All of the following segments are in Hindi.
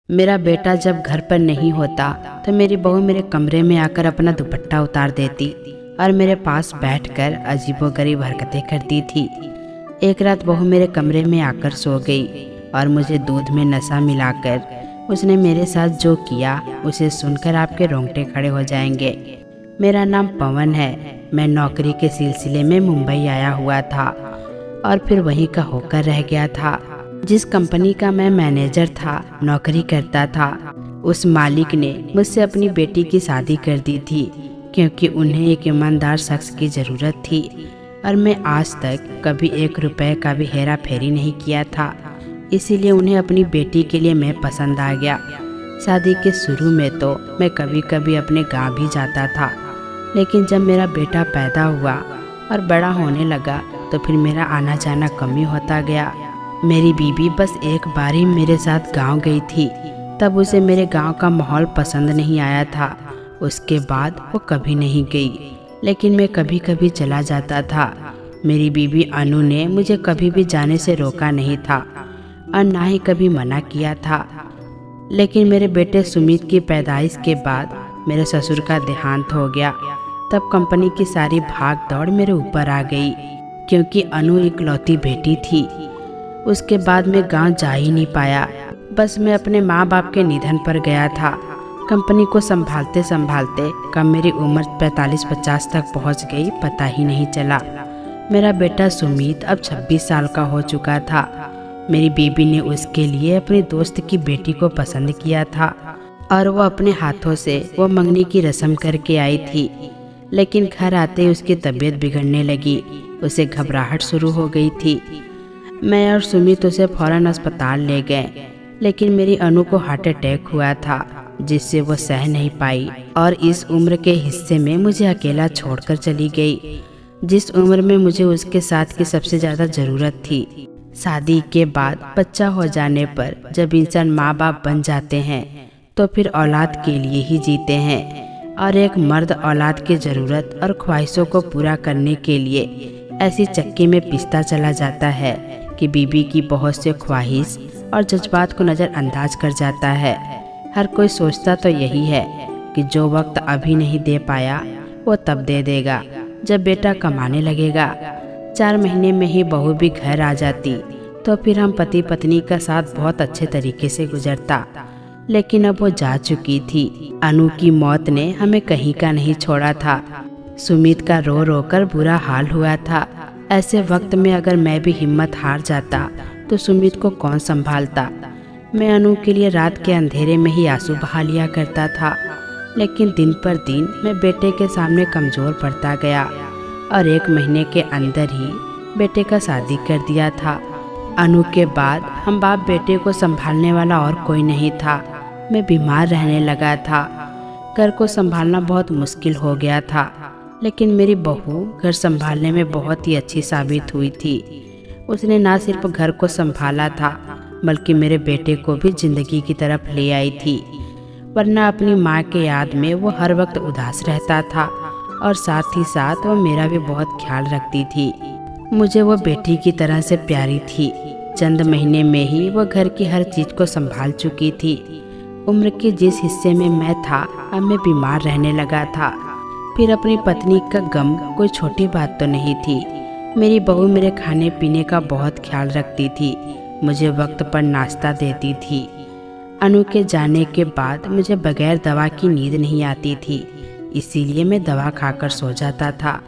मेरा बेटा जब घर पर नहीं होता तो मेरी बहू मेरे कमरे में आकर अपना दुपट्टा उतार देती और मेरे पास बैठकर अजीबोगरीब हरकतें करती थी। एक रात बहू मेरे कमरे में आकर सो गई और मुझे दूध में नशा मिलाकर उसने मेरे साथ जो किया उसे सुनकर आपके रोंगटे खड़े हो जाएंगे। मेरा नाम पवन है। मैं नौकरी के सिलसिले में मुंबई आया हुआ था और फिर वहीं का होकर रह गया था। जिस कंपनी का मैं मैनेजर था, नौकरी करता था, उस मालिक ने मुझसे अपनी बेटी की शादी कर दी थी क्योंकि उन्हें एक ईमानदार शख्स की ज़रूरत थी और मैं आज तक कभी 1 रुपए का भी हेरा फेरी नहीं किया था। इसीलिए उन्हें अपनी बेटी के लिए मैं पसंद आ गया। शादी के शुरू में तो मैं कभी कभी अपने गांव भी जाता था, लेकिन जब मेरा बेटा पैदा हुआ और बड़ा होने लगा तो फिर मेरा आना जाना कम ही होता गया। मेरी बीबी बस एक बार ही मेरे साथ गांव गई थी, तब उसे मेरे गांव का माहौल पसंद नहीं आया था। उसके बाद वो कभी नहीं गई, लेकिन मैं कभी कभी चला जाता था। मेरी बीबी अनु ने मुझे कभी भी जाने से रोका नहीं था और ना ही कभी मना किया था। लेकिन मेरे बेटे सुमित की पैदाइश के बाद मेरे ससुर का देहांत हो गया। तब कंपनी की सारी भाग दौड़ मेरे ऊपर आ गई क्योंकि अनु इकलौती बेटी थी। उसके बाद मैं गांव जा ही नहीं पाया। बस मैं अपने माँ बाप के निधन पर गया था। कंपनी को संभालते संभालते कब मेरी उम्र 45-50 तक पहुंच गई पता ही नहीं चला। मेरा बेटा सुमित अब 26 साल का हो चुका था। मेरी बीबी ने उसके लिए अपनी दोस्त की बेटी को पसंद किया था और वो अपने हाथों से वो मंगनी की रस्म करके आई थी। लेकिन घर आते ही उसकी तबीयत बिगड़ने लगी। उसे घबराहट शुरू हो गई थी। मैं और सुमित उसे फौरन अस्पताल ले गए, लेकिन मेरी अनु को हार्ट अटैक हुआ था जिससे वो सह नहीं पाई और इस उम्र के हिस्से में मुझे अकेला छोड़कर चली गई, जिस उम्र में मुझे उसके साथ की सबसे ज़्यादा ज़रूरत थी। शादी के बाद बच्चा हो जाने पर जब इंसान माँ बाप बन जाते हैं तो फिर औलाद के लिए ही जीते हैं और एक मर्द औलाद की ज़रूरत और ख्वाहिशों को पूरा करने के लिए ऐसी चक्की में पिसता चला जाता है कि बीबी की बहुत से ख्वाहिश और जज्बात को नज़रअंदाज कर जाता है। हर कोई सोचता तो यही है कि जो वक्त अभी नहीं दे पाया वो तब दे देगा जब बेटा कमाने लगेगा। 4 महीने में ही बहू भी घर आ जाती तो फिर हम पति पत्नी का साथ बहुत अच्छे तरीके से गुजरता। लेकिन अब वो जा चुकी थी। अनु की मौत ने हमें कहीं का नहीं छोड़ा था। सुमित का रो रो कर बुरा हाल हुआ था। ऐसे वक्त में अगर मैं भी हिम्मत हार जाता तो सुमित को कौन संभालता। मैं अनु के लिए रात के अंधेरे में ही आंसू बहा लिया करता था, लेकिन दिन पर दिन मैं बेटे के सामने कमज़ोर पड़ता गया और 1 महीने के अंदर ही बेटे का शादी कर दिया था। अनु के बाद हम बाप बेटे को संभालने वाला और कोई नहीं था। मैं बीमार रहने लगा था। घर को संभालना बहुत मुश्किल हो गया था, लेकिन मेरी बहू घर संभालने में बहुत ही अच्छी साबित हुई थी। उसने ना सिर्फ घर को संभाला था बल्कि मेरे बेटे को भी जिंदगी की तरफ ले आई थी। वरना अपनी माँ के याद में वो हर वक्त उदास रहता था और साथ ही साथ वो मेरा भी बहुत ख्याल रखती थी। मुझे वो बेटी की तरह से प्यारी थी। चंद महीने में ही वो घर की हर चीज़ को संभाल चुकी थी। उम्र के जिस हिस्से में मैं था अब मैं बीमार रहने लगा था। फिर अपनी पत्नी का गम कोई छोटी बात तो नहीं थी। मेरी बहू मेरे खाने पीने का बहुत ख्याल रखती थी, मुझे वक्त पर नाश्ता देती थी। अनु के जाने के बाद मुझे बगैर दवा की नींद नहीं आती थी, इसीलिए मैं दवा खाकर सो जाता था।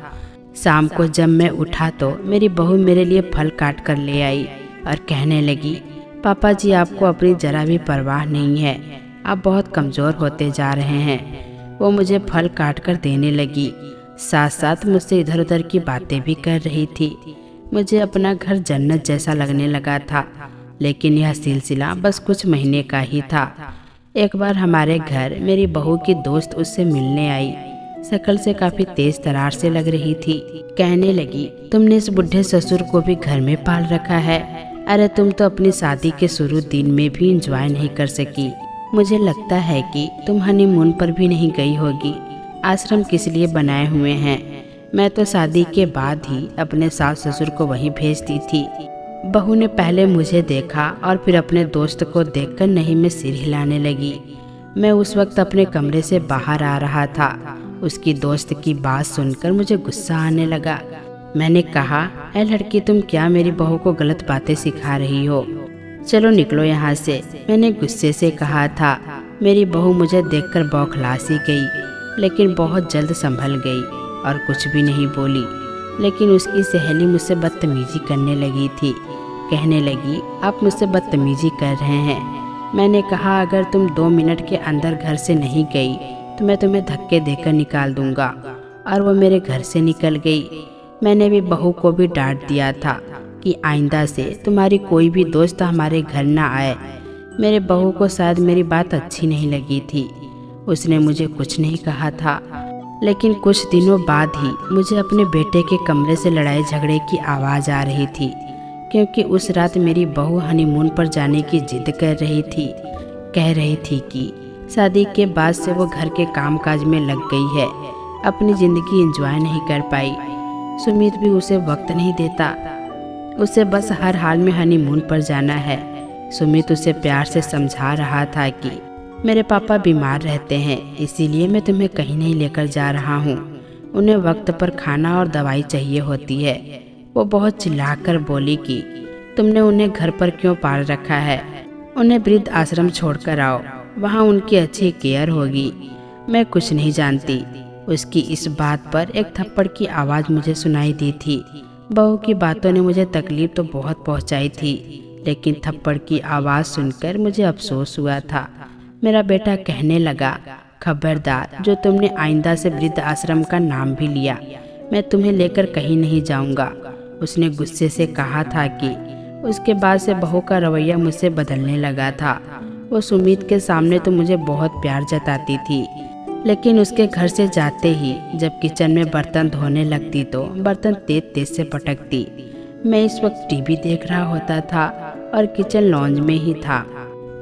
शाम को जब मैं उठा तो मेरी बहू मेरे लिए फल काट कर ले आई और कहने लगी, पापा जी आपको अपनी जरा भी परवाह नहीं है, आप बहुत कमज़ोर होते जा रहे हैं। वो मुझे फल काट कर देने लगी, साथ साथ मुझसे इधर उधर की बातें भी कर रही थी। मुझे अपना घर जन्नत जैसा लगने लगा था, लेकिन यह सिलसिला बस कुछ महीने का ही था। एक बार हमारे घर मेरी बहू की दोस्त उससे मिलने आई। शक्ल से काफ़ी तेज तरार से लग रही थी। कहने लगी, तुमने इस बुढ़े ससुर को भी घर में पाल रखा है। अरे तुम तो अपनी शादी के शुरू दिन में भी एंजॉय नहीं कर सकी। मुझे लगता है कि तुम हनीमून पर भी नहीं गई होगी। आश्रम किस लिए बनाए हुए हैं? मैं तो शादी के बाद ही अपने सास ससुर को वहीं भेजती थी। बहू ने पहले मुझे देखा और फिर अपने दोस्त को देखकर नहीं में सिर हिलाने लगी। मैं उस वक्त अपने कमरे से बाहर आ रहा था। उसकी दोस्त की बात सुनकर मुझे गुस्सा आने लगा। मैंने कहा, ऐ लड़की, तुम क्या मेरी बहू को गलत बातें सिखा रही हो? चलो निकलो यहाँ से, मैंने गुस्से से कहा था। मेरी बहू मुझे देखकर बौखला सी गई, लेकिन बहुत जल्द संभल गई और कुछ भी नहीं बोली। लेकिन उसकी सहेली मुझसे बदतमीजी करने लगी थी। कहने लगी, आप मुझसे बदतमीजी कर रहे हैं। मैंने कहा, अगर तुम 2 मिनट के अंदर घर से नहीं गई तो मैं तुम्हें धक्के देकर निकाल दूंगा। और वो मेरे घर से निकल गई। मैंने भी बहू को भी डांट दिया था कि आइंदा से तुम्हारी कोई भी दोस्त हमारे घर ना आए। मेरे बहू को शायद मेरी बात अच्छी नहीं लगी थी। उसने मुझे कुछ नहीं कहा था। लेकिन कुछ दिनों बाद ही मुझे अपने बेटे के कमरे से लड़ाई झगड़े की आवाज़ आ रही थी, क्योंकि उस रात मेरी बहू हनीमून पर जाने की जिद कर रही थी। कह रही थी कि शादी के बाद से वो घर के कामकाज में लग गई है, अपनी ज़िंदगी एंजॉय नहीं कर पाई। सुमित भी उसे वक्त नहीं देता, उसे बस हर हाल में हनीमून पर जाना है। सुमित उसे प्यार से समझा रहा था कि मेरे पापा बीमार रहते हैं, इसीलिए मैं तुम्हें कहीं नहीं लेकर जा रहा हूँ। उन्हें वक्त पर खाना और दवाई चाहिए होती है। वो बहुत चिल्लाकर बोली कि तुमने उन्हें घर पर क्यों पाल रखा है? उन्हें वृद्ध आश्रम छोड़कर आओ, वहाँ उनकी अच्छी केयर होगी। मैं कुछ नहीं जानती। उसकी इस बात पर एक थप्पड़ की आवाज़ मुझे सुनाई दी थी। बहू की बातों ने मुझे तकलीफ तो बहुत पहुंचाई थी, लेकिन थप्पड़ की आवाज़ सुनकर मुझे अफसोस हुआ था। मेरा बेटा कहने लगा, खबरदार, जो तुमने आइंदा से वृद्ध आश्रम का नाम भी लिया, मैं तुम्हें लेकर कहीं नहीं जाऊंगा। उसने गुस्से से कहा था कि उसके बाद से बहू का रवैया मुझसे बदलने लगा था। वो सुमित के सामने तो मुझे बहुत प्यार जताती थी, लेकिन उसके घर से जाते ही जब किचन में बर्तन धोने लगती तो बर्तन तेज तेज से पटकती। मैं इस वक्त टीवी देख रहा होता था और किचन लॉन्ज में ही था,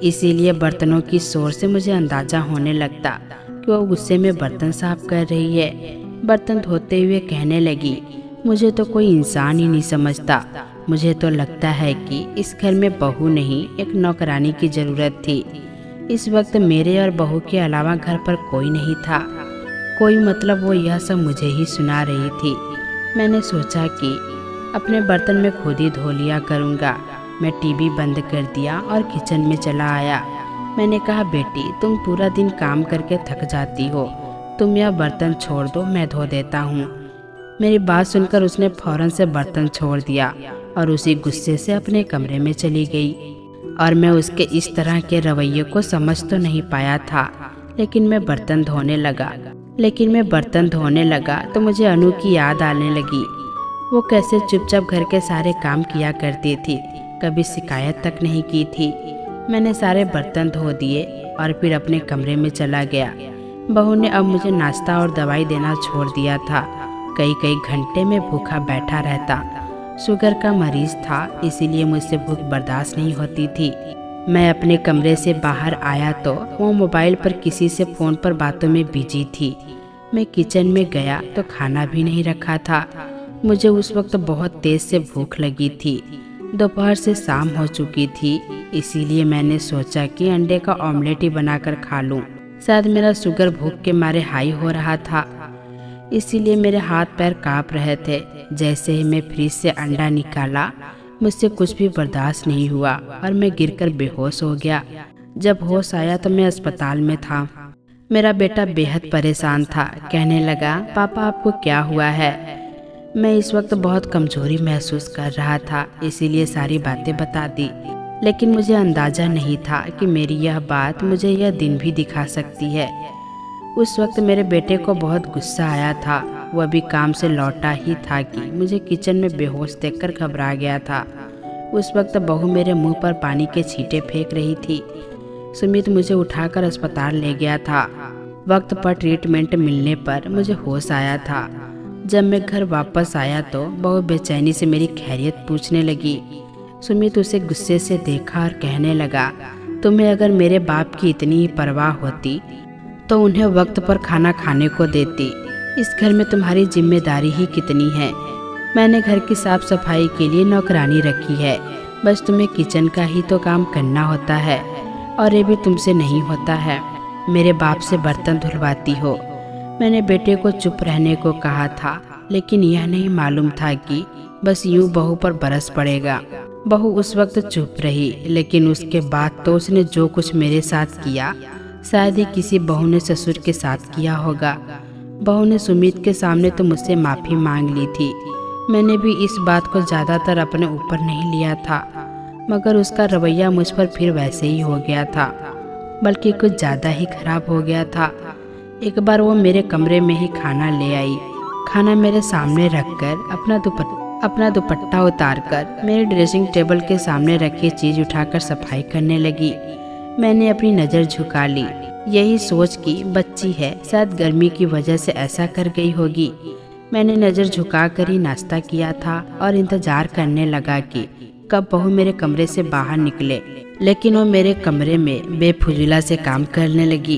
इसीलिए बर्तनों की शोर से मुझे अंदाजा होने लगता कि वो गुस्से में बर्तन साफ कर रही है। बर्तन धोते हुए कहने लगी, मुझे तो कोई इंसान ही नहीं समझता। मुझे तो लगता है कि इस घर में बहू नहीं, एक नौकरानी की ज़रूरत थी। इस वक्त मेरे और बहू के अलावा घर पर कोई नहीं था। कोई मतलब वो यह सब मुझे ही सुना रही थी। मैंने सोचा कि अपने बर्तन में खुद ही धो लिया करूँगा। मैं टीवी बंद कर दिया और किचन में चला आया। मैंने कहा, बेटी, तुम पूरा दिन काम करके थक जाती हो, तुम यह बर्तन छोड़ दो, मैं धो देता हूँ। मेरी बात सुनकर उसने फौरन से बर्तन छोड़ दिया और उसी गुस्से से अपने कमरे में चली गई। और मैं उसके इस तरह के रवैये को समझ तो नहीं पाया था, लेकिन मैं बर्तन धोने लगा तो मुझे अनु की याद आने लगी। वो कैसे चुपचाप घर के सारे काम किया करती थी, कभी शिकायत तक नहीं की थी। मैंने सारे बर्तन धो दिए और फिर अपने कमरे में चला गया। बहू ने अब मुझे नाश्ता और दवाई देना छोड़ दिया था। कई कई घंटे में भूखा बैठा रहता। शुगर का मरीज था, इसीलिए मुझसे भूख बर्दाश्त नहीं होती थी। मैं अपने कमरे से बाहर आया तो वो मोबाइल पर किसी से फ़ोन पर बातों में बिजी थी। मैं किचन में गया तो खाना भी नहीं रखा था। मुझे उस वक्त बहुत तेज़ से भूख लगी थी। दोपहर से शाम हो चुकी थी, इसीलिए मैंने सोचा कि अंडे का ऑमलेट ही बनाकर खा लूं। शायद मेरा शुगर भूख के मारे हाई हो रहा था, इसीलिए मेरे हाथ पैर कांप रहे थे। जैसे ही मैं फ्रिज से अंडा निकाला, मुझसे कुछ भी बर्दाश्त नहीं हुआ और मैं गिरकर बेहोश हो गया। जब होश आया तो मैं अस्पताल में था। मेरा बेटा बेहद परेशान था। कहने लगा, पापा, आपको क्या हुआ है? मैं इस वक्त बहुत कमजोरी महसूस कर रहा था, इसीलिए सारी बातें बता दी। लेकिन मुझे अंदाज़ा नहीं था कि मेरी यह बात मुझे यह दिन भी दिखा सकती है। उस वक्त मेरे बेटे को बहुत गुस्सा आया था। वह भी काम से लौटा ही था कि मुझे किचन में बेहोश देखकर घबरा गया था। उस वक्त बहू मेरे मुंह पर पानी के छींटे फेंक रही थी। सुमित मुझे उठाकर अस्पताल ले गया था। वक्त पर ट्रीटमेंट मिलने पर मुझे होश आया था। जब मैं घर वापस आया तो बहू बेचैनी से मेरी खैरियत पूछने लगी। सुमित उसे गुस्से से देखा और कहने लगा, तुम्हें अगर मेरे बाप की इतनी ही परवाह होती तो उन्हें वक्त पर खाना खाने को देती। इस घर में तुम्हारी जिम्मेदारी ही कितनी है। मैंने घर की साफ सफाई के लिए नौकरानी रखी है, बस तुम्हें किचन का ही तो काम करना होता है और ये भी तुमसे नहीं होता है। मेरे बाप से बर्तन धुलवाती हो। मैंने बेटे को चुप रहने को कहा था, लेकिन यह नहीं मालूम था कि बस यूं बहू पर बरस पड़ेगा। बहू उस वक्त चुप रही, लेकिन उसके बाद तो उसने जो कुछ मेरे साथ किया शायद ही किसी बहू ने ससुर के साथ किया होगा। बहू ने सुमित के सामने तो मुझसे माफ़ी मांग ली थी। मैंने भी इस बात को ज़्यादातर अपने ऊपर नहीं लिया था, मगर उसका रवैया मुझ पर फिर वैसे ही हो गया था, बल्कि कुछ ज़्यादा ही खराब हो गया था। एक बार वो मेरे कमरे में ही खाना ले आई। खाना मेरे सामने रखकर अपना दुपट्टा उतारकर मेरे ड्रेसिंग टेबल के सामने रखी चीज़ उठाकर सफाई करने लगी। मैंने अपनी नज़र झुका ली, यही सोच कि बच्ची है, शायद गर्मी की वजह से ऐसा कर गई होगी। मैंने नज़र झुका कर ही नाश्ता किया था और इंतज़ार करने लगा कि कब बहू मेरे कमरे से बाहर निकले, लेकिन वो मेरे कमरे में बेफुजिला से काम करने लगी।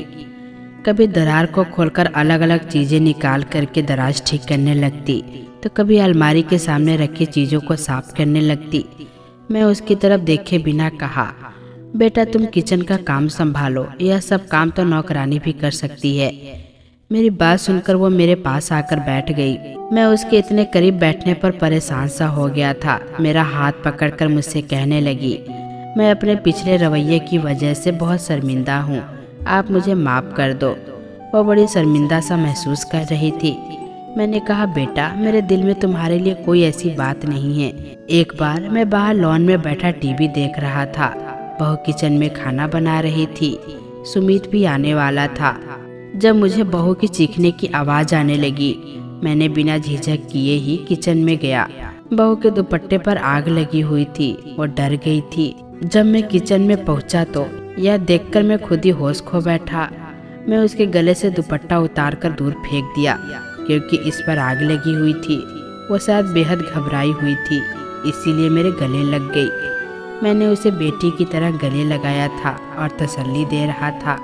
कभी दरार को खोलकर अलग अलग चीज़ें निकाल करके दराज ठीक करने लगती, तो कभी अलमारी के सामने रखी चीज़ों को साफ करने लगती। मैं उसकी तरफ देखे बिना कहा, बेटा तुम किचन का काम संभालो, यह सब काम तो नौकरानी भी कर सकती है। मेरी बात सुनकर वो मेरे पास आकर बैठ गई। मैं उसके इतने करीब बैठने पर परेशान सा हो गया था। मेरा हाथ पकड़कर मुझसे कहने लगी, मैं अपने पिछले रवैये की वजह से बहुत शर्मिंदा हूँ, आप मुझे माफ़ कर दो। वो बड़ी शर्मिंदा सा महसूस कर रही थी। मैंने कहा, बेटा मेरे दिल में तुम्हारे लिए कोई ऐसी बात नहीं है। एक बार मैं बाहर लॉन में बैठा टीवी देख रहा था, बहू किचन में खाना बना रही थी, सुमित भी आने वाला था। जब मुझे बहू की चीखने की आवाज़ आने लगी, मैंने बिना झिझक किए ही किचन में गया। बहू के दुपट्टे पर आग लगी हुई थी, वो डर गई थी। जब मैं किचन में पहुंचा तो यह देखकर मैं खुद ही होश खो बैठा। मैं उसके गले से दुपट्टा उतारकर दूर फेंक दिया, क्योंकि इस पर आग लगी हुई थी। वो शायद बेहद घबराई हुई थी, इसीलिए मेरे गले लग गई। मैंने उसे बेटी की तरह गले लगाया था और तसल्ली दे रहा था।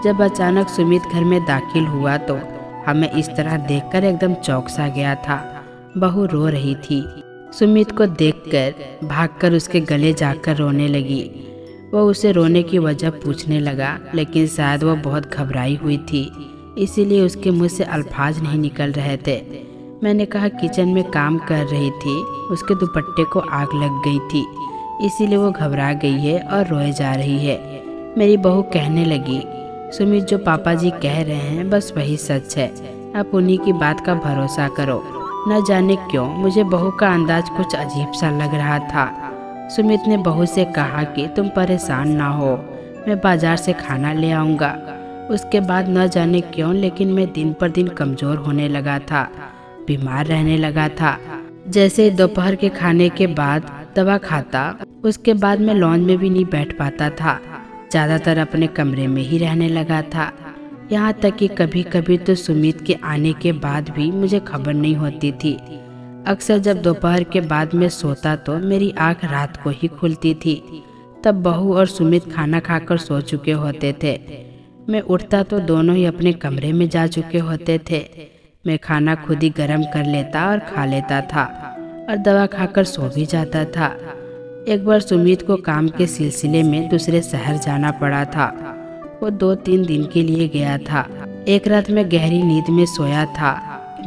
जब अचानक सुमित घर में दाखिल हुआ तो हमें इस तरह देखकर एकदम चौंक सा गया था। बहू रो रही थी। सुमित को देखकर भागकर उसके गले जाकर रोने लगी। वो उसे रोने की वजह पूछने लगा, लेकिन शायद वो बहुत घबराई हुई थी, इसीलिए उसके मुंह से अल्फाज नहीं निकल रहे थे। मैंने कहा, किचन में काम कर रही थी, उसके दुपट्टे को आग लग गई थी, इसीलिए वो घबरा गई है और रोए जा रही है। मेरी बहू कहने लगी, सुमित जो पापा जी कह रहे हैं बस वही सच है, आप उन्हीं की बात का भरोसा करो। न जाने क्यों मुझे बहू का अंदाज कुछ अजीब सा लग रहा था। सुमित ने बहू से कहा कि तुम परेशान ना हो, मैं बाजार से खाना ले आऊँगा। उसके बाद न जाने क्यों लेकिन मैं दिन पर दिन कमज़ोर होने लगा था, बीमार रहने लगा था। जैसे दोपहर के खाने के बाद दवा खाता, उसके बाद मैं लॉन्च में भी नहीं बैठ पाता था, ज़्यादातर अपने कमरे में ही रहने लगा था। यहाँ तक कि कभी कभी तो सुमित के आने के बाद भी मुझे खबर नहीं होती थी। अक्सर जब दोपहर के बाद मैं सोता तो मेरी आँख रात को ही खुलती थी। तब बहू और सुमित खाना खाकर सो चुके होते थे। मैं उठता तो दोनों ही अपने कमरे में जा चुके होते थे। मैं खाना खुद ही गर्म कर लेता और खा लेता था और दवा खाकर सो भी जाता था। एक बार सुमित को काम के सिलसिले में दूसरे शहर जाना पड़ा था। वो 2-3 दिन के लिए गया था। एक रात मैं गहरी नींद में सोया था,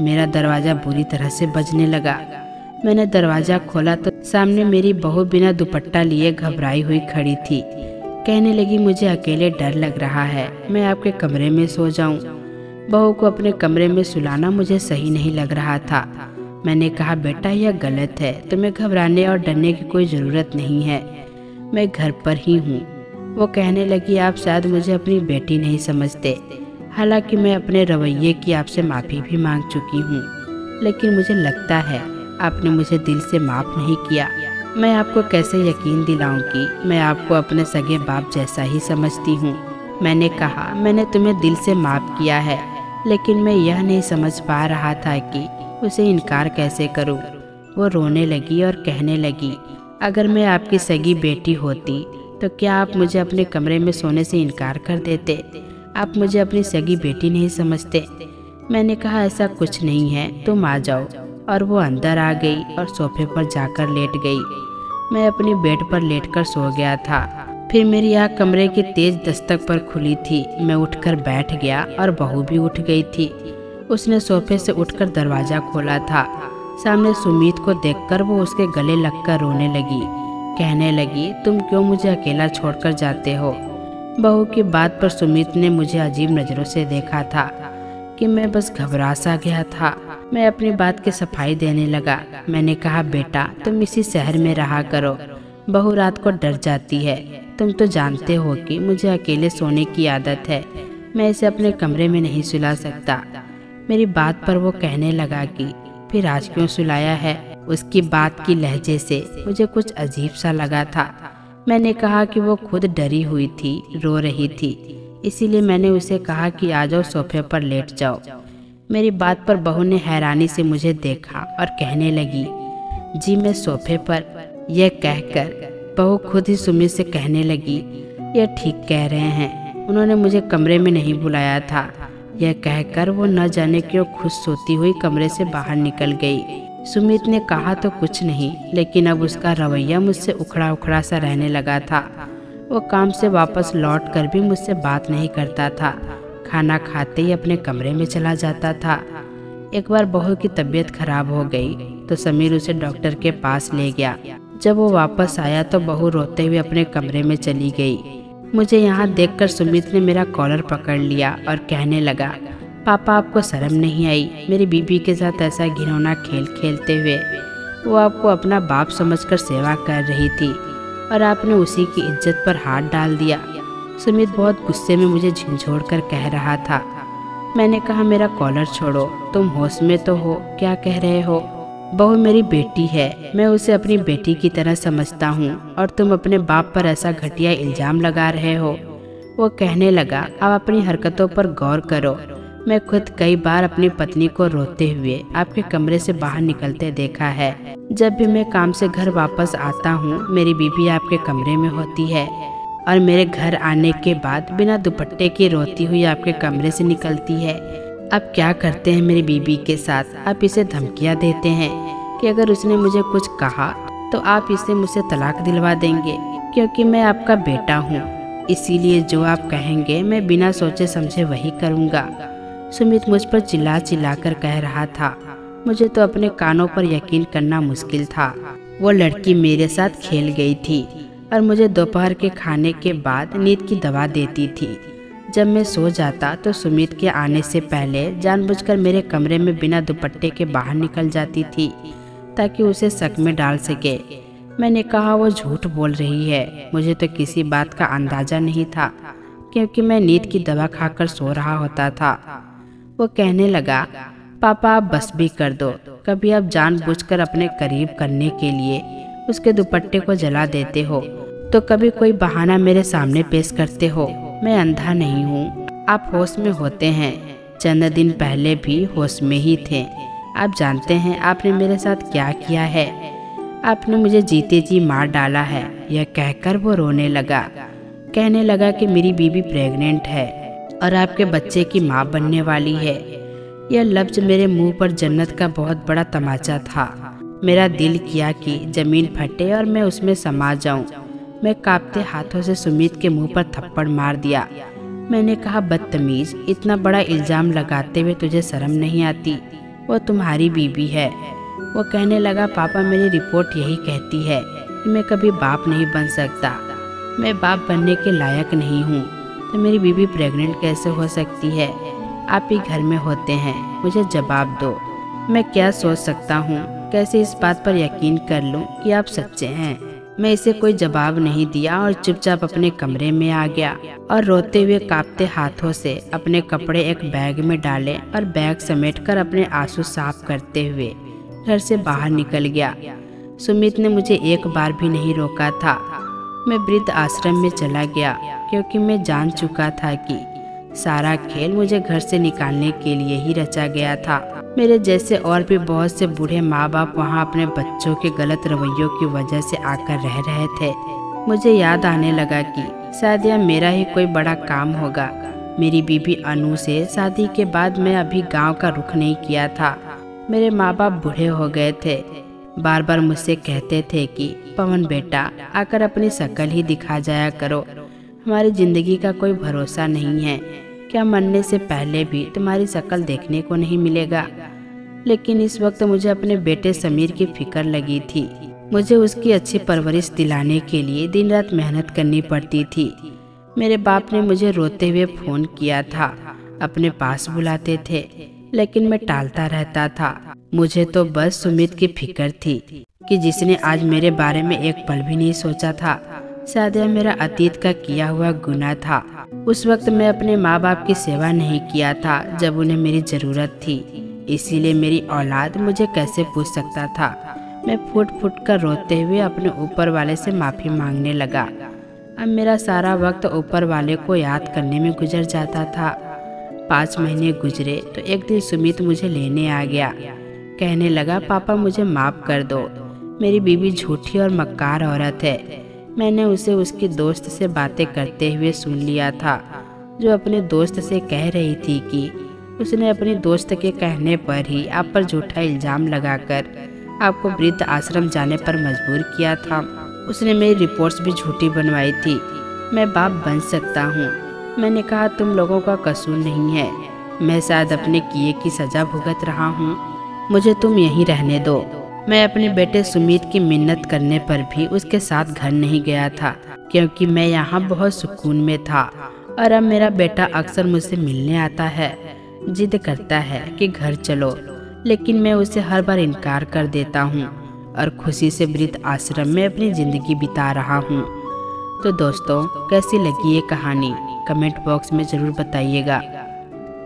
मेरा दरवाज़ा बुरी तरह से बजने लगा। मैंने दरवाज़ा खोला तो सामने मेरी बहू बिना दुपट्टा लिए घबराई हुई खड़ी थी। कहने लगी, मुझे अकेले डर लग रहा है, मैं आपके कमरे में सो जाऊं। बहू को अपने कमरे में सुलाना मुझे सही नहीं लग रहा था। मैंने कहा, बेटा यह गलत है, तुम्हें घबराने और डरने की कोई ज़रूरत नहीं है, मैं घर पर ही हूँ। वो कहने लगी, आप शायद मुझे अपनी बेटी नहीं समझते, हालांकि मैं अपने रवैये की आपसे माफ़ी भी मांग चुकी हूँ, लेकिन मुझे लगता है आपने मुझे दिल से माफ़ नहीं किया। मैं आपको कैसे यकीन दिलाऊं कि मैं आपको अपने सगे बाप जैसा ही समझती हूँ। मैंने कहा, मैंने तुम्हें दिल से माफ़ किया है, लेकिन मैं यह नहीं समझ पा रहा था कि उसे इनकार कैसे करूं। वो रोने लगी और कहने लगी, अगर मैं आपकी सगी बेटी होती तो क्या आप मुझे अपने कमरे में सोने से इनकार कर देते? आप मुझे अपनी सगी बेटी नहीं समझते। मैंने कहा, ऐसा कुछ नहीं है, तुम आ जाओ। और वो अंदर आ गई और सोफे पर जाकर लेट गई। मैं अपनी बेड पर लेटकर सो गया था। फिर मेरी आँख कमरे की तेज दस्तक पर खुली थी। मैं उठकर बैठ गया और बहू भी उठ गई थी। उसने सोफे से उठकर दरवाज़ा खोला था। सामने सुमित को देखकर वो उसके गले लगकर रोने लगी। कहने लगी, तुम क्यों मुझे अकेला छोड़कर जाते हो। बहू की बात पर सुमित ने मुझे अजीब नज़रों से देखा था कि मैं बस घबरा सा गया था। मैं अपनी बात की सफाई देने लगा। मैंने कहा, बेटा तुम इसी शहर में रहा करो, बहू रात को डर जाती है। तुम तो जानते हो कि मुझे अकेले सोने की आदत है, मैं इसे अपने कमरे में नहीं सुला सकता। मेरी बात पर वो कहने लगा कि फिर आज क्यों सुलाया है। उसकी बात की लहजे से मुझे कुछ अजीब सा लगा था। मैंने कहा कि वो खुद डरी हुई थी, रो रही थी, इसीलिए मैंने उसे कहा कि आ जाओ सोफे पर लेट जाओ। मेरी बात पर बहू ने हैरानी से मुझे देखा और कहने लगी, जी मैं सोफे पर। यह कहकर बहू खुद ही सुमित से कहने लगी, यह ठीक कह रहे हैं, उन्होंने मुझे कमरे में नहीं बुलाया था। यह कहकर वो न जाने क्यों खुश सोती हुई कमरे से बाहर निकल गई। सुमित ने कहा तो कुछ नहीं, लेकिन अब उसका रवैया मुझसे उखड़ा उखड़ा सा रहने लगा था। वो काम से वापस लौट कर भी मुझसे बात नहीं करता था। खाना खाते ही अपने कमरे में चला जाता था। एक बार बहू की तबीयत खराब हो गई तो समीर उसे डॉक्टर के पास ले गया। जब वो वापस आया तो बहू रोते हुए अपने कमरे में चली गई। मुझे यहाँ देखकर सुमित ने मेरा कॉलर पकड़ लिया और कहने लगा, पापा आपको शर्म नहीं आई मेरी बीबी के साथ ऐसा घिनौना खेल खेलते हुए। वो आपको अपना बाप समझकर सेवा कर रही थी और आपने उसी की इज्जत पर हाथ डाल दिया। सुमित बहुत गुस्से में मुझे झिंझोड़ कर कह रहा था। मैंने कहा, मेरा कॉलर छोड़ो, तुम होश में तो हो, क्या कह रहे हो। बहू मेरी बेटी है, मैं उसे अपनी बेटी की तरह समझता हूँ और तुम अपने बाप पर ऐसा घटिया इल्जाम लगा रहे हो। वो कहने लगा, आप अपनी हरकतों पर गौर करो। मैं खुद कई बार अपनी पत्नी को रोते हुए आपके कमरे से बाहर निकलते देखा है। जब भी मैं काम से घर वापस आता हूँ मेरी बीबी आपके कमरे में होती है और मेरे घर आने के बाद बिना दुपट्टे की रोती हुई आपके कमरे से निकलती है। आप क्या करते हैं मेरी बीबी के साथ, आप इसे धमकियाँ देते हैं कि अगर उसने मुझे कुछ कहा तो आप इसे मुझसे तलाक दिलवा देंगे, क्योंकि मैं आपका बेटा हूँ। इसीलिए जो आप कहेंगे मैं बिना सोचे समझे वही करूँगा। सुमित मुझ पर चिल्ला चिल्ला कर कह रहा था। मुझे तो अपने कानों पर यकीन करना मुश्किल था। वो लड़की मेरे साथ खेल गई थी और मुझे दोपहर के खाने के बाद नींद की दवा देती थी। जब मैं सो जाता तो सुमित के आने से पहले जानबूझकर मेरे कमरे में बिना दुपट्टे के बाहर निकल जाती थी ताकि उसे शक में डाल सके। मैंने कहा, वो झूठ बोल रही है, मुझे तो किसी बात का अंदाज़ा नहीं था क्योंकि मैं नींद की दवा खाकर सो रहा होता था। वो कहने लगा, पापा आप बस भी कर दो, कभी आप जानबूझकर अपने करीब करने के लिए उसके दुपट्टे को जला देते हो तो कभी कोई बहाना मेरे सामने पेश करते हो। मैं अंधा नहीं हूँ, आप होश में होते हैं, चंद दिन पहले भी होश में ही थे। आप जानते हैं आपने मेरे साथ क्या किया है, आपने मुझे जीते जी मार डाला है। यह कहकर वो रोने लगा, कहने लगा कि मेरी बीबी प्रेग्नेंट है और आपके बच्चे की माँ बनने वाली है। यह लफ्ज मेरे मुंह पर जन्नत का बहुत बड़ा तमाचा था। मेरा दिल किया कि जमीन फटे और मैं उसमें समा जाऊं। मैं कांपते हाथों से सुमित के मुंह पर थप्पड़ मार दिया। मैंने कहा, बदतमीज, इतना बड़ा इल्जाम लगाते हुए तुझे शर्म नहीं आती, वो तुम्हारी बीबी है। वो कहने लगा, पापा मेरी रिपोर्ट यही कहती है कि मैं कभी बाप नहीं बन सकता, मैं बाप बनने के लायक नहीं हूँ, तो मेरी बीबी प्रेग्नेंट कैसे हो सकती है। आप ही घर में होते हैं, मुझे जवाब दो। मैं क्या सोच सकता हूँ, कैसे इस बात पर यकीन कर लूँ कि आप सच्चे हैं। मैं इसे कोई जवाब नहीं दिया और चुपचाप अपने कमरे में आ गया और रोते हुए कांपते हाथों से अपने कपड़े एक बैग में डाले और बैग समेटकर अपने आंसू साफ करते हुए घर से बाहर निकल गया। सुमित ने मुझे एक बार भी नहीं रोका था। मैं वृद्ध आश्रम में चला गया क्योंकि मैं जान चुका था कि सारा खेल मुझे घर से निकालने के लिए ही रचा गया था। मेरे जैसे और भी बहुत से बूढ़े माँ बाप वहाँ अपने बच्चों के गलत रवैयों की वजह से आकर रह रहे थे। मुझे याद आने लगा कि शायद यह मेरा ही कोई बड़ा काम होगा। मेरी बीबी अनु से शादी के बाद मैं अभी गांव का रुख नहीं किया था। मेरे माँ बाप बूढ़े हो गए थे। बार बार मुझसे कहते थे कि पवन बेटा आकर अपनी शक्ल ही दिखा जाया करो, हमारी जिंदगी का कोई भरोसा नहीं है, क्या मरने से पहले भी तुम्हारी शक्ल देखने को नहीं मिलेगा। लेकिन इस वक्त मुझे अपने बेटे समीर की फिक्र लगी थी। मुझे उसकी अच्छी परवरिश दिलाने के लिए दिन रात मेहनत करनी पड़ती थी। मेरे बाप ने मुझे रोते हुए फोन किया था, अपने पास बुलाते थे, लेकिन मैं टालता रहता था। मुझे तो बस सुमित की फिक्र थी कि जिसने आज मेरे बारे में एक पल भी नहीं सोचा था। शायद यह मेरा अतीत का किया हुआ गुनाह था। उस वक्त मैं अपने माँ बाप की सेवा नहीं किया था जब उन्हें मेरी जरूरत थी, इसीलिए मेरी औलाद मुझे कैसे पूछ सकता था। मैं फूट फूट कर रोते हुए अपने ऊपर वाले से माफ़ी मांगने लगा। अब मेरा सारा वक्त ऊपर वाले को याद करने में गुजर जाता था। 5 महीने गुजरे तो एक दिन सुमित मुझे लेने आ गया। कहने लगा, पापा मुझे माफ़ कर दो, मेरी बीवी झूठी और मक्कार औरत है। मैंने उसे उसकी दोस्त से बातें करते हुए सुन लिया था, जो अपने दोस्त से कह रही थी कि उसने अपनी दोस्त के कहने पर ही आप पर झूठा इल्ज़ाम लगाकर आपको वृद्ध आश्रम जाने पर मजबूर किया था। उसने मेरी रिपोर्ट्स भी झूठी बनवाई थी। मैं बाप बन सकता हूँ। मैंने कहा, तुम लोगों का कसूर नहीं है, मैं शायद अपने किए की सज़ा भुगत रहा हूँ, मुझे तुम यहीं रहने दो। मैं अपने बेटे सुमित की मिन्नत करने पर भी उसके साथ घर नहीं गया था, क्योंकि मैं यहाँ बहुत सुकून में था। और अब मेरा बेटा अक्सर मुझसे मिलने आता है, जिद करता है कि घर चलो, लेकिन मैं उसे हर बार इनकार कर देता हूँ और खुशी से वृद्ध आश्रम में अपनी ज़िंदगी बिता रहा हूँ। तो दोस्तों, कैसी लगी ये कहानी कमेंट बॉक्स में ज़रूर बताइएगा।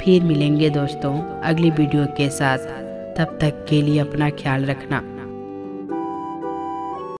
फिर मिलेंगे दोस्तों अगली वीडियो के साथ। तब तक के लिए अपना ख्याल रखना।